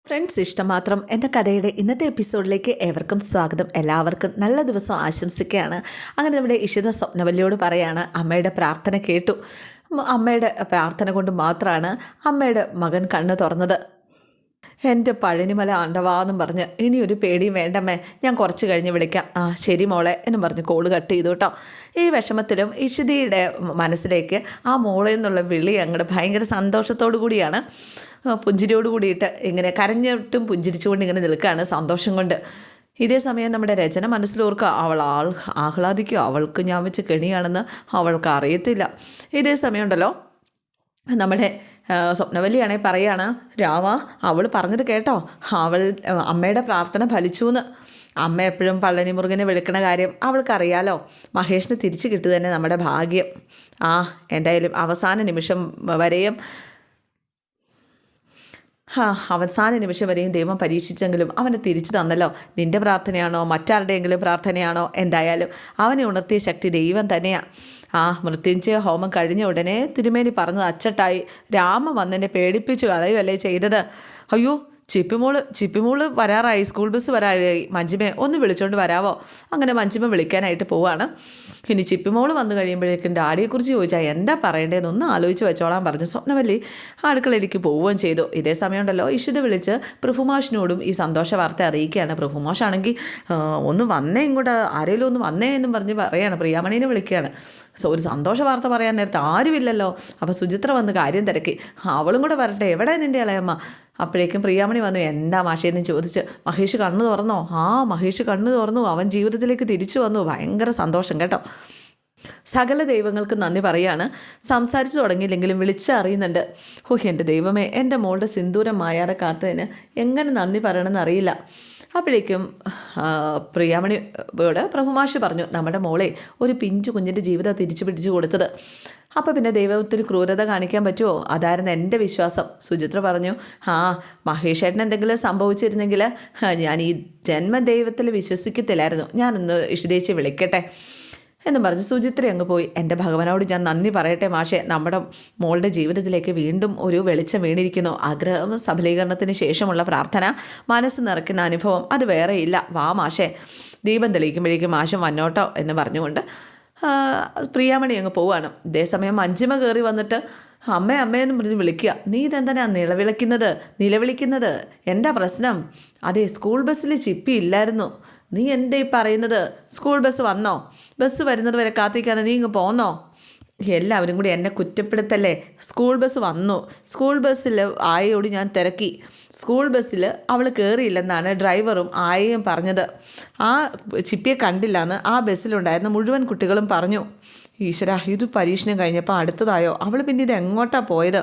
Friends, ഇഷ്ടമാത്രം എന്ന കഥയുടെ ഇന്നത്തെ എപ്പിസോഡിലേക്ക് ഏവർക്കും സ്വാഗതം. എല്ലാവർക്കും നല്ല ദിവസം ആശംസിക്കുകയാണ്. അങ്ങനെ നമ്മുടെ ഇഷിത സ്വപ്നവല്ലിയോട് പറയാണ്, അമ്മയുടെ പ്രാർത്ഥന കേട്ടു. അമ്മയുടെ പ്രാർത്ഥന കൊണ്ട് മാത്രമാണ് അമ്മയുടെ മകൻ കണ്ണ് തുറന്നത്. എൻ്റെ പഴനിമല ആണ്ടവാന്നും പറഞ്ഞ് ഇനിയൊരു പേടിയും വേണ്ടമ്മേ, ഞാൻ കുറച്ച് കഴിഞ്ഞ് വിളിക്കാം. ആ ശരി മോളെ എന്നും പറഞ്ഞ് കോള് കട്ട് ചെയ്തു കേട്ടോ. ഈ വിഷമത്തിലും ഇഷിതയുടെ മനസ്സിലേക്ക് ആ മോളെ എന്നുള്ള വിളി അങ്ങോട്ട് ഭയങ്കര സന്തോഷത്തോടു കൂടിയാണ്, പുഞ്ചിരിയോട് കൂടിയിട്ട് ഇങ്ങനെ കരഞ്ഞിട്ടും പുഞ്ചിരിച്ചുകൊണ്ട് ഇങ്ങനെ നിൽക്കുകയാണ് സന്തോഷം കൊണ്ട്. ഇതേ സമയം നമ്മുടെ രചന മനസ്സിലോർക്കുക, അവൾ ആഹ്ലാദിക്കുക, അവൾക്ക് ഞാൻ വെച്ച് കെണിയാണെന്ന് അവൾക്ക് അറിയത്തില്ല. ഇതേ സമയം ഉണ്ടല്ലോ നമ്മുടെ സ്വപ്നവല്ലിയാണെ പറയാണ്, രാമ അവൾ പറഞ്ഞത് കേട്ടോ, അവൾ അമ്മയുടെ പ്രാർത്ഥന ഫലിച്ചു എന്ന്. അമ്മ എപ്പോഴും പളനി മുരുകനെ വിളിക്കണ കാര്യം അവൾക്കറിയാലോ. മഹേഷിന് തിരിച്ചു കിട്ടുക തന്നെ നമ്മുടെ ഭാഗ്യം. എന്തായാലും അവസാന നിമിഷം വരെയും ദൈവം പരീക്ഷിച്ചെങ്കിലും അവനെ തിരിച്ചു തന്നല്ലോ. നിൻ്റെ പ്രാർത്ഥനയാണോ മറ്റാരുടെയെങ്കിലും പ്രാർത്ഥനയാണോ, എന്തായാലും അവനെ ഉണർത്തിയ ശക്തി ദൈവം തന്നെയാണ്. മൃത്യുഞ്ജയ ഹോമം കഴിഞ്ഞ ഉടനെ തിരുമേനി പറഞ്ഞത് അച്ചട്ടായി. രാമ വന്നെന്നെ പേടിപ്പിച്ചു കളയുമല്ലേ ചെയ്തത്. അയ്യോ, ചിപ്പിമോള് വരാറായി, സ്കൂൾ ബസ് വരാറായി, മഞ്ജിമയെ ഒന്ന് വിളിച്ചോണ്ട് വരാവോ. അങ്ങനെ മഞ്ജിമ വിളിക്കാനായിട്ട് പോവാണ്. ഇനി ചിപ്പിമോള് വന്നു കഴിയുമ്പോഴേക്കും ഡാഡിയെക്കുറിച്ച് ചോദിച്ചാൽ എന്താ പറയേണ്ടതെന്ന് ഒന്ന് ആലോചിച്ച് വെച്ചോളാൻ പറഞ്ഞു സ്വപ്നവല്ലി അടുക്കളയിലേക്ക് പോവുകയും ചെയ്തു. ഇതേ സമയം ഉണ്ടല്ലോ ഇഷിത വിളിച്ച് പ്രഭുമാഷിനോടും ഈ സന്തോഷ വാർത്ത അറിയിക്കുകയാണ്. പ്രഭുമാഷാണെങ്കിൽ ഒന്ന് വന്നേ ഇങ്ങോട്ട്, ആരെങ്കിലും ഒന്ന് വന്നേ എന്നും പറഞ്ഞ് പറയുകയാണ്. പ്രിയാമണീനെ വിളിക്കുകയാണ്. ഒരു സന്തോഷ വാർത്ത പറയാൻ നേരത്തെ ആരുമില്ലല്ലോ. അപ്പോൾ സുചിത്ര വന്ന് കാര്യം തിരക്കി. അവളും കൂടെ വരട്ടെ, എവിടെ നിൻ്റെ ഇളയമ്മ. അപ്പോഴേക്കും പ്രിയാമണി വന്നു. എന്താ മാഷേന്ന് ചോദിച്ച്. മഹേഷ് കണ്ണ് തുറന്നോ? മഹേഷ് കണ്ണ് തുറന്നു, അവൻ ജീവിതത്തിലേക്ക് തിരിച്ചു വന്നു. ഭയങ്കര സന്തോഷം കേട്ടോ. സകല ദൈവങ്ങൾക്ക് നന്ദി പറയാണ്. സംസാരിച്ചു തുടങ്ങിയില്ലെങ്കിലും വിളിച്ചറിയുന്നുണ്ട്. എൻ്റെ ദൈവമേ, എൻ്റെ മോളുടെ സിന്ദൂരം മായാതെ കാത്തതിന് എങ്ങനെ നന്ദി പറയണമെന്ന് അറിയില്ല. അപ്പോഴേക്കും പ്രിയാമണിയോട് പ്രഭുമാഷ് പറഞ്ഞു, നമ്മുടെ മോളെ ഒരു പിഞ്ചു കുഞ്ഞിൻ്റെ ജീവിതം തിരിച്ചു പിടിച്ചു കൊടുത്തത്. അപ്പോൾ പിന്നെ ദൈവത്തിന് ക്രൂരത കാണിക്കാൻ പറ്റുമോ? അതായിരുന്നു എൻ്റെ വിശ്വാസം. സുചിത്ര പറഞ്ഞു, മഹേഷേട്ടൻ എന്തെങ്കിലും സംഭവിച്ചിരുന്നെങ്കിൽ ഞാൻ ഈ ജന്മദൈവത്തിൽ വിശ്വസിക്കത്തില്ലായിരുന്നു. ഞാനൊന്ന് ഇഷിതേച്ചി വിളിക്കട്ടെ എന്നും പറഞ്ഞ് സുചിത്ര അങ്ങ് പോയി. എൻ്റെ ഭഗവാനോട് ഞാൻ നന്ദി പറയട്ടെ മാഷെ, നമ്മുടെ മോളുടെ ജീവിതത്തിലേക്ക് വീണ്ടും ഒരു വെളിച്ചം വീണിരിക്കുന്നു. ആഗ്രഹം സഫലീകരണത്തിന് ശേഷമുള്ള പ്രാർത്ഥന, മനസ്സ് നിറയ്ക്കുന്ന അനുഭവം, അത് വേറെയില്ല. വാ മാഷെ, ദീപം തെളിയിക്കുമ്പോഴേക്കും മാഷം വന്നോട്ടോ എന്ന് പറഞ്ഞുകൊണ്ട് പ്രിയാമണി അങ്ങ് പോവുകയാണ്. ഇതേസമയം മഞ്ജിമ കയറി വന്നിട്ട് അമ്മയെന്ന് പറഞ്ഞ് വിളിക്കുക. നീ ഇതെന്താ നിലവിളിക്കുന്നത്? എന്താ പ്രശ്നം? അതെ, സ്കൂൾ ബസ്സിൽ ചിപ്പി ഇല്ലായിരുന്നു. നീ എന്താ ഈ പറയുന്നത്? സ്കൂൾ ബസ് വന്നോ? ബസ് വരുന്നത് വരെ കാത്തിരിക്കാതെ നീ ഇങ്ങ് പോന്നോ? എല്ലാവരും കൂടി എന്നെ കുറ്റപ്പെടുത്തല്ലേ. സ്കൂൾ ബസ് വന്നു. സ്കൂൾ ബസ്സിൽ ആയയോട് ഞാൻ തിരക്കി. സ്കൂൾ ബസ്സിൽ അവൾ കയറിയില്ലെന്നാണ് ഡ്രൈവറും ആയയും പറഞ്ഞത്. ആ ചിപ്പിയെ കണ്ടില്ലെന്ന് ആ ബസ്സിലുണ്ടായിരുന്ന മുഴുവൻ കുട്ടികളും പറഞ്ഞു. ഈശ്വര, ഇത് പരീക്ഷണം കഴിഞ്ഞപ്പോൾ അടുത്തതായോ? അവൾ പിന്നെ ഇത് എങ്ങോട്ടാണ് പോയത്?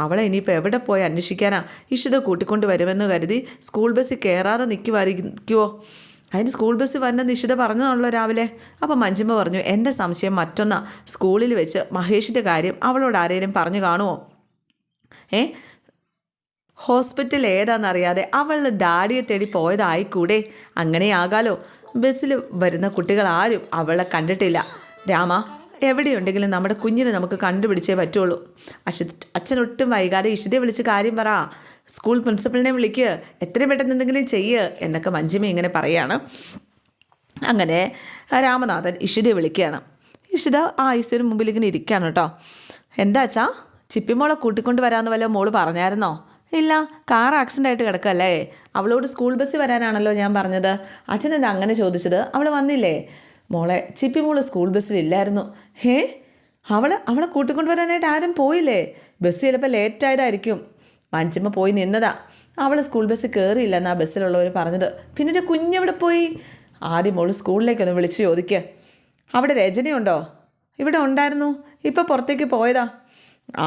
അവളെ ഇനിയിപ്പോൾ എവിടെ പോയി അന്വേഷിക്കാനാ? ഇഷിത കൂട്ടിക്കൊണ്ട് വരുമെന്ന് കരുതി സ്കൂൾ ബസ്സിൽ കയറാതെ നിൽക്കുമായിരിക്കുമോ? അതിന് സ്കൂൾ ബസ് വന്ന നിഷിത പറഞ്ഞതാണല്ലോ രാവിലെ. അപ്പോൾ മഞ്ജിമ പറഞ്ഞു, എൻ്റെ സംശയം മറ്റൊന്നാ. സ്കൂളിൽ വെച്ച് മഹേഷിൻ്റെ കാര്യം അവളോട് ആരെങ്കിലും പറഞ്ഞു കാണുമോ? ഹോസ്പിറ്റൽ ഏതാണെന്നറിയാതെ അവൾ ഡാഡിയെ തേടി പോയതായിക്കൂടെ? അങ്ങനെയാകാലോ. ബസ്സിൽ വരുന്ന കുട്ടികൾ ആരും അവളെ കണ്ടിട്ടില്ല. രാമ, എവിടെയുണ്ടെങ്കിലും നമ്മുടെ കുഞ്ഞിനെ നമുക്ക് കണ്ടുപിടിച്ചേ പറ്റുള്ളൂ. അച്ഛനൊട്ടും വൈകാതെ ഇഷിതയെ വിളിച്ച് കാര്യം പറ. സ്കൂൾ പ്രിൻസിപ്പളിനെ വിളിക്കുക, എത്രയും പെട്ടെന്ന് എന്തെങ്കിലും ചെയ്യുക എന്നൊക്കെ മഞ്ജിമ ഇങ്ങനെ പറയാണ്. അങ്ങനെ രാമനാഥൻ ഇഷിതയെ വിളിക്കുകയാണ്. ഇഷിത ഐസിന് മുമ്പിൽ ഇങ്ങനെ ഇരിക്കുകയാണ് കേട്ടോ. എന്താ അച്ഛാ, ചിപ്പിമോളെ കൂട്ടിക്കൊണ്ട് വരാമെന്ന് വല്ല മോള് പറഞ്ഞായിരുന്നോ? ഇല്ല, കാർ ആക്സിഡൻ്റ് ആയിട്ട് കിടക്കല്ലേ. അവളോട് സ്കൂൾ ബസ്സിൽ വരാനാണല്ലോ ഞാൻ പറഞ്ഞത്. അച്ഛനെന്താ അങ്ങനെ ചോദിച്ചത്? അവൾ വന്നില്ലേ? മോളെ, ചിപ്പിമോള് സ്കൂൾ ബസ്സിലില്ലായിരുന്നു. അവളെ കൂട്ടിക്കൊണ്ട് വരാനായിട്ട് ആരും പോയില്ലേ? ബസ് ചിലപ്പോൾ ലേറ്റായതായിരിക്കും. മഞ്ജിമ പോയി നിന്നതാ. അവൾ സ്കൂൾ ബസ്സിൽ കയറിയില്ലെന്നാ ബസ്സിലുള്ളവർ പറഞ്ഞത്. പിന്നെ എൻ്റെ കുഞ്ഞെവിടെ പോയി? ആദ്യം മോള് സ്കൂളിലേക്കൊന്ന് വിളിച്ച് ചോദിക്കുക. അവിടെ രജനിയുണ്ടോ? ഇവിടെ ഉണ്ടായിരുന്നു, ഇപ്പോൾ പുറത്തേക്ക് പോയതാ.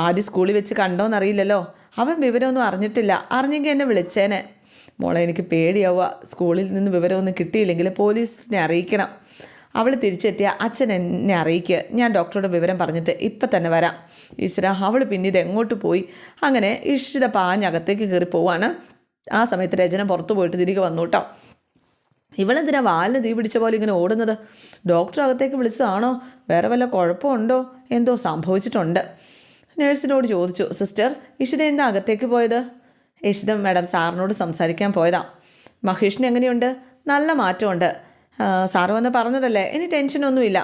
ആദ്യം സ്കൂളിൽ വെച്ച് കണ്ടോന്നറിയില്ലല്ലോ. അവൻ വിവരമൊന്നും അറിഞ്ഞിട്ടില്ല. അറിഞ്ഞെങ്കിൽ എന്നെ വിളിച്ചേനെ. മോളെ, എനിക്ക് പേടിയാവുക. സ്കൂളിൽ നിന്ന് വിവരമൊന്നും കിട്ടിയില്ലെങ്കിൽ പോലീസിനെ അറിയിക്കണം. അവൾ തിരിച്ചെത്തിയ അച്ഛൻ എന്നെ അറിയിക്കുക. ഞാൻ ഡോക്ടറുടെ വിവരം പറഞ്ഞിട്ട് ഇപ്പം തന്നെ വരാം. ഈശ്വര, അവൾ പിന്നീട് എങ്ങോട്ട് പോയി? അങ്ങനെ ഇഷിത പാഞ്ഞകത്തേക്ക് കയറി പോവാണ്. ആ സമയത്ത് രചന പുറത്തു പോയിട്ട് തിരികെ വന്നു കേട്ടോ. ഇവളെന്തിനാ വാലിന് തീ പിടിച്ച പോലെ ഇങ്ങനെ ഓടുന്നത്? ഡോക്ടർ അകത്തേക്ക് വിളിച്ചതാണോ? വേറെ വല്ല കുഴപ്പമുണ്ടോ? എന്തോ സംഭവിച്ചിട്ടുണ്ട്. നേഴ്സിനോട് ചോദിച്ചു, സിസ്റ്റർ ഇഷിത എന്താ അകത്തേക്ക് പോയത്? യശിത മാഡം സാറിനോട് സംസാരിക്കാൻ പോയതാ. മഹേഷിന് എങ്ങനെയുണ്ട്? നല്ല മാറ്റമുണ്ട്. സാറ് വന്ന് പറഞ്ഞതല്ലേ, ഇനി ടെൻഷനൊന്നുമില്ല.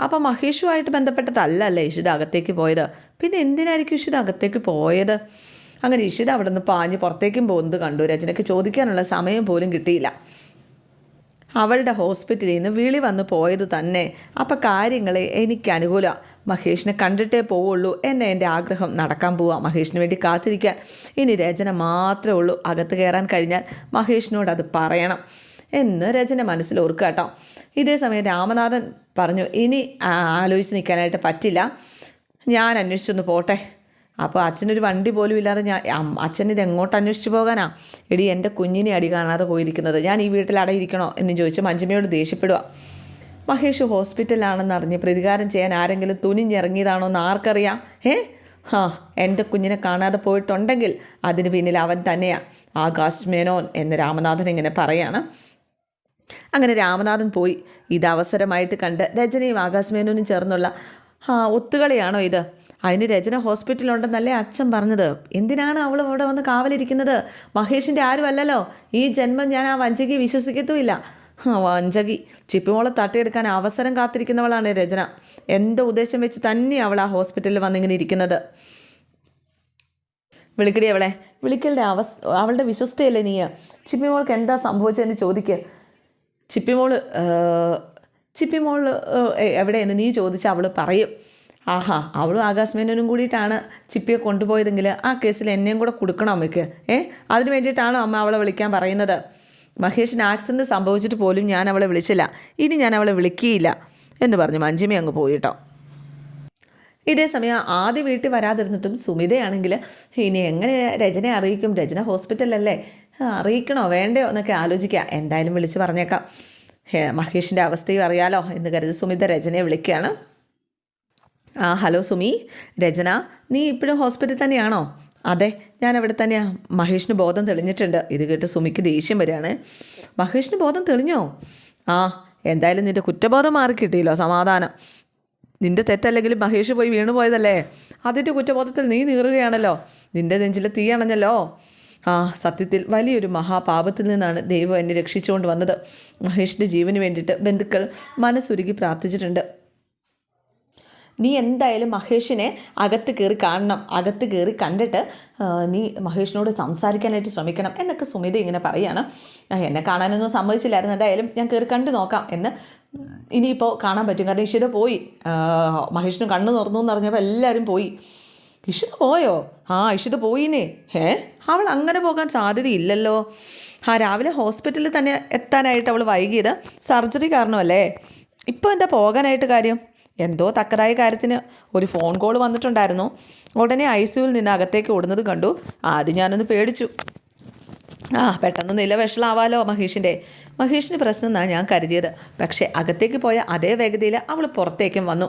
അപ്പോൾ മഹേഷുമായിട്ട് ബന്ധപ്പെട്ടിട്ടല്ലല്ലേ ഇഷിത അകത്തേക്ക് പോയത്? പിന്നെ എന്തിനായിരിക്കും ഇഷിത അകത്തേക്ക് പോയത്? അങ്ങനെ ഇഷിത അവിടെ നിന്ന് പാഞ്ഞ് പുറത്തേക്കും പോകുന്നത് കണ്ടു. രചനയ്ക്ക് ചോദിക്കാനുള്ള സമയം പോലും കിട്ടിയില്ല. അവളുടെ ഹോസ്പിറ്റലിൽ നിന്ന് വിളി വന്ന് പോയത് തന്നെ. അപ്പം കാര്യങ്ങൾ എനിക്ക് അനുകൂല. മഹേഷിനെ കണ്ടിട്ടേ പോവുള്ളൂ എന്ന എൻ്റെ ആഗ്രഹം നടക്കാൻ പോവാം. മഹേഷിന് വേണ്ടി കാത്തിരിക്കാൻ ഇനി രചന മാത്രമേ ഉള്ളൂ. അകത്ത് കയറാൻ കഴിഞ്ഞാൽ മഹേഷിനോട് അത് പറയണം എന്ന് രചന മനസ്സിൽ ഓർക്കുക കേട്ടോ. ഇതേ സമയം രാമനാഥൻ പറഞ്ഞു, ഇനി ആലോചിച്ച് നിൽക്കാനായിട്ട് പറ്റില്ല, ഞാൻ അന്വേഷിച്ചൊന്ന് പോട്ടെ. അപ്പോൾ അച്ഛനൊരു വണ്ടി പോലും ഇല്ലാതെ അച്ഛൻ ഇത് എങ്ങോട്ട് അന്വേഷിച്ച് പോകാനാ? എടി, എൻ്റെ കുഞ്ഞിനെ അടി കാണാതെ പോയിരിക്കുന്നത്, ഞാൻ ഈ വീട്ടിൽ അടയിരിക്കണോ എന്ന് ചോദിച്ച് മഞ്ജിമയോട് ദേഷ്യപ്പെടുക. മഹേഷ് ഹോസ്പിറ്റലിലാണെന്ന് അറിഞ്ഞ് പ്രതികാരം ചെയ്യാൻ ആരെങ്കിലും തുനിഞ്ഞിറങ്ങിയതാണോ എന്ന് ആർക്കറിയാം? എൻ്റെ കുഞ്ഞിനെ കാണാതെ പോയിട്ടുണ്ടെങ്കിൽ അതിന് പിന്നിൽ അവൻ തന്നെയാണ്, ആകാശ് മേനോൻ എന്ന് രാമനാഥൻ ഇങ്ങനെ പറയാണ്. അങ്ങനെ രാമനാഥൻ പോയി. ഇത് അവസരമായിട്ട് കണ്ട് രചനയും ആകാശ് മേനോനും ചേർന്നുള്ള ഒത്തുകളിയാണോ ഇത്? അതിന് രചന ഹോസ്പിറ്റലുണ്ടെന്നല്ലേ അച്ഛൻ പറഞ്ഞത്? എന്തിനാണ് അവൾ അവിടെ വന്ന് കാവലിരിക്കുന്നത്? മഹേഷിൻ്റെ ആരുമല്ലല്ലോ. ഈ ജന്മം ഞാൻ ആ വഞ്ചകി വിശ്വസിക്കത്തുമില്ല. വഞ്ചകി ചിപ്പിമോളെ തട്ടിയെടുക്കാൻ അവസരം കാത്തിരിക്കുന്നവളാണ് രചന. എൻ്റെ ഉദ്ദേശം വെച്ച് തന്നെ അവൾ ആ ഹോസ്പിറ്റലിൽ വന്നിങ്ങനെ ഇരിക്കുന്നത്. വിളിക്കടി അവളെ. വിളിക്കലുടെ അവളുടെ വിശ്വസ്തയല്ലേ നീ? ചിപ്പിമോൾക്ക് എന്താ സംഭവിച്ചതെന്ന് ചോദിക്കുക. ചിപ്പിമോൾ എവിടെയെന്ന് നീ ചോദിച്ചാൽ അവൾ പറയും. അവളും ആകാശ് മേനോനും കൂടിയിട്ടാണ് ചിപ്പിയെ കൊണ്ടുപോയതെങ്കിൽ ആ കേസിൽ എന്നെയും കൂടെ കൊടുക്കണം അമ്മയ്ക്ക്. അതിന് വേണ്ടിയിട്ടാണോ അമ്മ അവളെ വിളിക്കാൻ പറയുന്നത്? മഹേഷിന് ആക്സിഡൻറ്റ് സംഭവിച്ചിട്ട് പോലും ഞാൻ അവളെ വിളിച്ചില്ല, ഇനി ഞാൻ അവളെ വിളിക്കുകയില്ല എന്ന് പറഞ്ഞ് മഞ്ജിമ അങ്ങ് പോയിട്ടോ. ഇതേ സമയം ആദ്യം വീട്ടിൽ വരാതിരുന്നിട്ടും സുമിതയാണെങ്കിൽ ഇനി എങ്ങനെ രചനയെ അറിയിക്കും? രചന ഹോസ്പിറ്റലല്ലേ, അറിയിക്കണോ വേണ്ടയോ എന്നൊക്കെ ആലോചിക്കുക. എന്തായാലും വിളിച്ച് പറഞ്ഞേക്കാം, മഹേഷിൻ്റെ അവസ്ഥയും അറിയാലോ എന്ന് കരുതി സുമിത രചനയെ വിളിക്കുകയാണ്. ഹലോ സുമി. രചന, നീ ഇപ്പോഴും ഹോസ്പിറ്റലിൽ തന്നെയാണോ? അതെ, ഞാൻ അവിടെ തന്നെയാണ്. മഹേഷിന് ബോധം തെളിഞ്ഞിട്ടുണ്ട്. ഇത് കേട്ട് സുമിക്ക് ദേഷ്യം വരികയാണ്. മഹേഷിന് ബോധം തെളിഞ്ഞോ? എന്തായാലും നിൻ്റെ കുറ്റബോധം മാറിക്കിട്ടിയല്ലോ, സമാധാനം. നിൻ്റെ തെറ്റല്ലെങ്കിലും മഹേഷ് പോയി വീണു പോയതല്ലേ, അതിൻ്റെ കുറ്റബോധത്തിൽ നീ നീറുകയാണല്ലോ. നിൻ്റെ നെഞ്ചിൽ തീ അണഞ്ഞല്ലോ. സത്യത്തിൽ വലിയൊരു മഹാപാപത്തിൽ നിന്നാണ് ദൈവം എന്നെ രക്ഷിച്ചുകൊണ്ട് വന്നത്. മഹേഷിൻ്റെ ജീവന് വേണ്ടിയിട്ട് ബന്ധുക്കൾ മനസ്സുരുകി പ്രാർത്ഥിച്ചിട്ടുണ്ട്. നീ എന്തായാലും മഹേഷിനെ അകത്ത് കയറി കാണണം. അകത്ത് കയറി കണ്ടിട്ട് നീ മഹേഷിനോട് സംസാരിക്കാനായിട്ട് ശ്രമിക്കണം എന്നൊക്കെ സുമിത ഇങ്ങനെ പറയുകയാണ്. എന്നെ കാണാനൊന്നും സമ്മതിച്ചില്ലായിരുന്നു, എന്തായാലും ഞാൻ കയറി കണ്ടു നോക്കാം എന്ന്. ഇനിയിപ്പോൾ കാണാൻ പറ്റും, കാരണം ഇഷിത പോയി. മഹേഷിന് കണ്ണു തുറന്നു എന്ന് പറഞ്ഞപ്പോൾ എല്ലാവരും പോയി. ഇഷിത പോയോ? ഇഷിത പോയിന്നേ. അവൾ അങ്ങനെ പോകാൻ സാധ്യതയില്ലല്ലോ. രാവിലെ ഹോസ്പിറ്റലിൽ തന്നെ എത്താനായിട്ട് അവൾ വൈകിയത് സർജറി കാരണമല്ലേ. ഇപ്പോൾ എന്താ പോകാനായിട്ട് കാര്യം? എന്തോ തക്കതായ കാര്യത്തിന് ഒരു ഫോൺ കോൾ വന്നിട്ടുണ്ടായിരുന്നു. ഉടനെ ICUവിൽ നിന്ന് അകത്തേക്ക് ഓടുന്നത് കണ്ടു. ആദ്യം ഞാനൊന്ന് പേടിച്ചു. പെട്ടെന്ന് നില വഷളാവാലോ മഹേഷിന് പ്രശ്നം എന്നാണ് ഞാൻ കരുതിയത്. പക്ഷേ അകത്തേക്ക് പോയ അതേ വേഗതയിൽ അവൾ പുറത്തേക്കും വന്നു.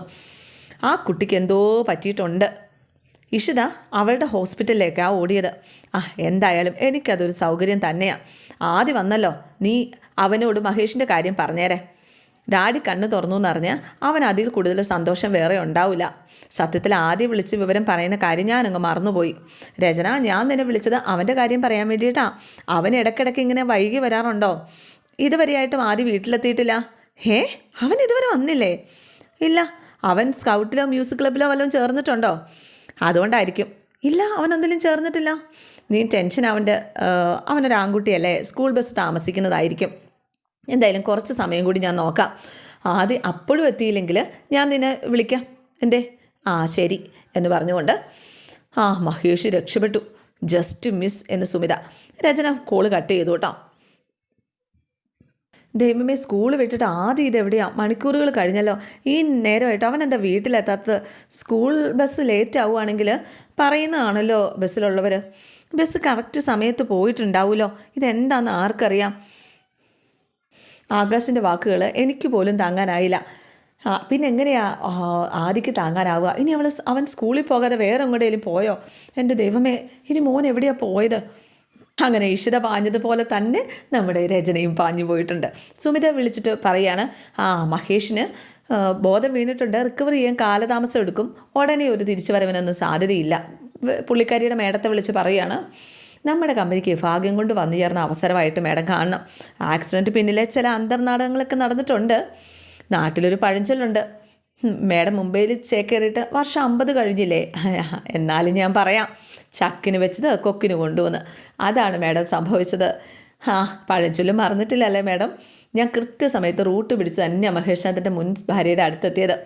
ആ കുട്ടിക്ക് എന്തോ പറ്റിയിട്ടുണ്ട്. ഇഷിത അവളുടെ ഹോസ്പിറ്റലിലേക്കാണ് ഓടിയത്. എന്തായാലും എനിക്കതൊരു സൗകര്യം തന്നെയാണ്. ആദ്യം വന്നല്ലോ, നീ അവനോട് മഹേഷിൻ്റെ കാര്യം പറഞ്ഞേരെ. ഡാഡി കണ്ണ് തുറന്നു എന്നറിഞ്ഞാൽ അവൻ അതിൽ കൂടുതൽ സന്തോഷം വേറെ ഉണ്ടാവില്ല. സത്യത്തിൽ ആദ്യം വിളിച്ച് വിവരം പറയുന്ന കാര്യം ഞാനങ്ങ് മറന്നുപോയി. രചന, ഞാൻ നിന്നെ വിളിച്ചത് അവൻ്റെ കാര്യം പറയാൻ വേണ്ടിയിട്ടാണ്. അവൻ ഇടയ്ക്കിടയ്ക്ക് ഇങ്ങനെ വൈകി വരാറുണ്ടോ? ഇതുവരെയായിട്ടും ആദ്യം വീട്ടിലെത്തിയിട്ടില്ല. അവൻ ഇതുവരെ വന്നില്ലേ? ഇല്ല. അവൻ സ്കൗട്ടിലോ മ്യൂസിക് ക്ലബിലോ വല്ലതും ചേർന്നിട്ടുണ്ടോ? അതുകൊണ്ടായിരിക്കും. ഇല്ല, അവനെന്തെങ്കിലും ചേർന്നിട്ടില്ല. നീ ടെൻഷൻ അവനൊരു ആൺകുട്ടിയല്ലേ, സ്കൂൾ ബസ് താമസിക്കുന്നതായിരിക്കും. എന്തായാലും കുറച്ച് സമയം കൂടി ഞാൻ നോക്കാം. ആദ്യം അപ്പോഴും എത്തിയില്ലെങ്കിൽ ഞാൻ നിന്നെ വിളിക്കാം. ശരി എന്ന് പറഞ്ഞുകൊണ്ട് മഹേഷ് രക്ഷപ്പെട്ടു. ജസ്റ്റ് മിസ് എന്ന് സുമിത. രചന കോള് കട്ട് ചെയ്തു കേട്ടോ. ദൈവമേ, സ്കൂൾ വിട്ടിട്ട് ആദ്യം ഇതെവിടെയാണ്? മണിക്കൂറുകൾ കഴിഞ്ഞല്ലോ. ഈ നേരമായിട്ട് അവൻ എന്താ വീട്ടിലെത്താത്തത്? സ്കൂൾ ബസ് ലേറ്റ് ആവുകയാണെങ്കിൽ പറയുന്നതാണല്ലോ ബസ്സിലുള്ളവർ. ബസ് കറക്റ്റ് സമയത്ത് പോയിട്ടുണ്ടാവുമല്ലോ. ഇതെന്താണെന്ന് ആർക്കറിയാം? ആകാശിൻ്റെ വാക്കുകൾ എനിക്ക് പോലും താങ്ങാനായില്ല. പിന്നെ എങ്ങനെയാ ആദിക്ക് താങ്ങാനാവുക? ഇനി അവൻ സ്കൂളിൽ പോകാതെ വേറെ എങ്ങോട്ടേലും പോയോ? എൻ്റെ ദൈവമേ, ഇനി മോൻ എവിടെയാണ് പോയത്? അങ്ങനെ ഇഷിത പാഞ്ഞതുപോലെ തന്നെ നമ്മുടെ രചനയും പാഞ്ഞു പോയിട്ടുണ്ട്. സുമിത വിളിച്ചിട്ട് പറയാണ്, മഹേഷിന് ബോധം വീണിട്ടുണ്ട്, റിക്കവർ ചെയ്യാൻ കാലതാമസം എടുക്കും, ഉടനെ ഒരു തിരിച്ചു വരവിനൊന്നും സാധ്യതയില്ല. പുള്ളിക്കാരിയുടെ മേടത്തെ വിളിച്ച് പറയുകയാണ്. നമ്മുടെ കമ്പനിക്ക് ഭാഗ്യം കൊണ്ട് വന്നു ചേർന്ന അവസരമായിട്ട് മാഡം കാണണം. ആക്സിഡൻറ്റ് പിന്നിലെ ചില അന്തർനാടകങ്ങളൊക്കെ നടന്നിട്ടുണ്ട്. നാട്ടിലൊരു പഴഞ്ചൊല്ലുണ്ട്, മാഡം മുംബൈയിൽ ചേക്കേറിയിട്ട് വർഷം 50 കഴിഞ്ഞില്ലേ, എന്നാലും ഞാൻ പറയാം, ചക്കിന് വെച്ചത് കൊക്കിന് കൊണ്ടുവന്ന്. അതാണ് മാഡം സംഭവിച്ചത്. പഴഞ്ചൊല്ലും മറന്നിട്ടില്ലല്ലേ മാഡം? ഞാൻ കൃത്യസമയത്ത് റൂട്ട് പിടിച്ച് തന്നെ മഹേഷ്നാഥൻ്റെ മുൻ ഭാര്യയുടെ അടുത്തെത്തിയത്.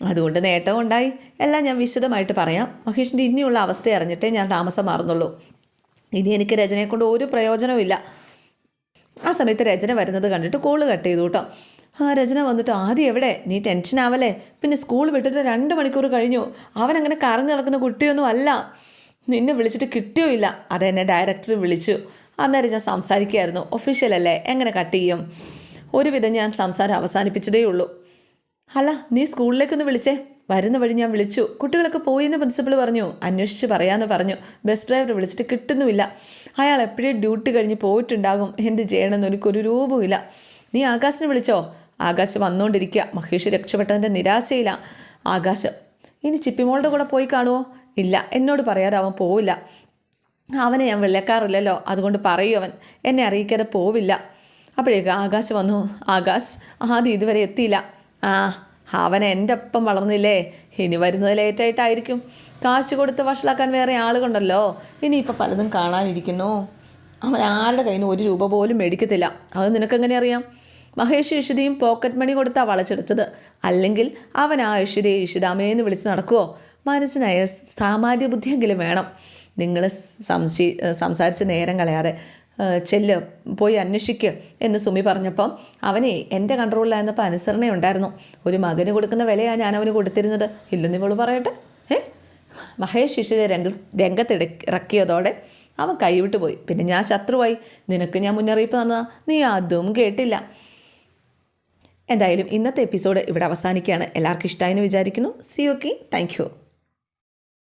അതുകൊണ്ട് നേട്ടം ഉണ്ടായി. എല്ലാം ഞാൻ വിശദമായിട്ട് പറയാം. മഹേഷിൻ്റെ ഇനിയുള്ള അവസ്ഥ അറിഞ്ഞിട്ടേ ഞാൻ താമസം മാറുന്നുള്ളൂ. ഇനി എനിക്ക് രചനയെ കൊണ്ട് ഒരു പ്രയോജനവും. ആ സമയത്ത് രചന വരുന്നത് കണ്ടിട്ട് കോള് കട്ട് ചെയ്തു കേട്ടോ. രചന വന്നിട്ട്, ആദ്യം എവിടെ? നീ ടെൻഷൻ ആവല്ലേ, പിന്നെ സ്കൂൾ വിട്ടിട്ട് 2 മണിക്കൂർ കഴിഞ്ഞു. അവനങ്ങനെ കറങ്ങി നടക്കുന്ന കുട്ടിയൊന്നും അല്ല. നിന്നെ വിളിച്ചിട്ട് കിട്ടിയോ ഇല്ല. അതെന്നെ ഡയറക്ടർ വിളിച്ചു. അന്നേരം ഞാൻ സംസാരിക്കുകയായിരുന്നു. ഒഫീഷ്യലല്ലേ, എങ്ങനെ കട്ട് ചെയ്യും? ഒരുവിധം ഞാൻ സംസാരം അവസാനിപ്പിച്ചതേ ഉള്ളൂ. അല്ല, നീ സ്കൂളിലേക്കൊന്ന് വിളിച്ചേ. വരുന്ന വഴി ഞാൻ വിളിച്ചു. കുട്ടികളൊക്കെ പോയിന്ന് പ്രിൻസിപ്പൾ പറഞ്ഞു. അന്വേഷിച്ച് പറയാമെന്ന് പറഞ്ഞു. ബസ് ഡ്രൈവർ വിളിച്ചിട്ട് കിട്ടുന്നുമില്ല. അയാൾ എപ്പോഴേ ഡ്യൂട്ടി കഴിഞ്ഞ് പോയിട്ടുണ്ടാകും. എന്ത് ചെയ്യണമെന്ന് എനിക്കൊരു രൂപമില്ല. നീ ആകാശിനെ വിളിച്ചോ? ആകാശ് വന്നുകൊണ്ടിരിക്കുക. മഹേഷ് രക്ഷപ്പെട്ടതിൻ്റെ നിരാശയില്ല. ആകാശ് ഇനി ചിപ്പിമോളുടെ കൂടെ പോയി കാണുമോ? ഇല്ല, എന്നോട് പറയാതെ അവൻ പോവില്ല. അവനെ ഞാൻ വിളിക്കാറില്ലല്ലോ, അതുകൊണ്ട് പറയൂ, അവൻ എന്നെ അറിയിക്കാതെ പോവില്ല. അപ്പോഴേക്ക് ആകാശ് വന്നു. ആകാശ് ആദ്യം ഇതുവരെ എത്തിയില്ല. അവൻ എൻ്റെ ഒപ്പം വളർന്നില്ലേ, ഇനി വരുന്നത് ലേറ്റായിട്ടായിരിക്കും. കാശ് കൊടുത്ത് വഷളാക്കാൻ വേറെ ആളുകളുണ്ടല്ലോ. ഇനിയിപ്പോൾ പലതും കാണാനിരിക്കുന്നു. അവൻ ആരുടെ കയ്യിൽ നിന്ന് 1 രൂപ പോലും മേടിക്കത്തില്ല. അത് നിനക്കെങ്ങനെ അറിയാം? മഹേഷ് ഇഷിതയും പോക്കറ്റ് മണി കൊടുത്താണ് വളച്ചെടുത്തത്. അല്ലെങ്കിൽ അവൻ ആ ഇഷിതയെ ഇഷിതാമേന്ന് വിളിച്ച് നടക്കുമോ? മനസ്സിനായ സാമാന്യ ബുദ്ധിയെങ്കിലും വേണം. നിങ്ങൾ സംസാരിച്ച് നേരം കളയാതെ ചെല്ല്, പോയി അന്വേഷിക്കുക എന്ന് സുമി പറഞ്ഞപ്പം അവനെ എൻ്റെ കൺട്രോളിലായിരുന്നപ്പോൾ അനുസരണയുണ്ടായിരുന്നു. ഒരു മകന് കൊടുക്കുന്ന വിലയാണ് ഞാൻ അവന് കൊടുത്തിരുന്നത്. ഇല്ലെന്ന് ഇവള് പറയട്ടെ. മഹേഷ് ഇഷിതയെ രംഗത്തിറക്കിയതോടെ അവൻ കൈവിട്ടു പോയി. പിന്നെ ഞാൻ ശത്രുവായി. നിനക്ക് ഞാൻ മുന്നറിയിപ്പ് തന്നതാ, നീ അതും കേട്ടില്ല. എന്തായാലും ഇന്നത്തെ എപ്പിസോഡ് ഇവിടെ അവസാനിക്കുകയാണ്. എല്ലാവർക്കും ഇഷ്ടമായെന്ന് വിചാരിക്കുന്നു. C okay, thank you.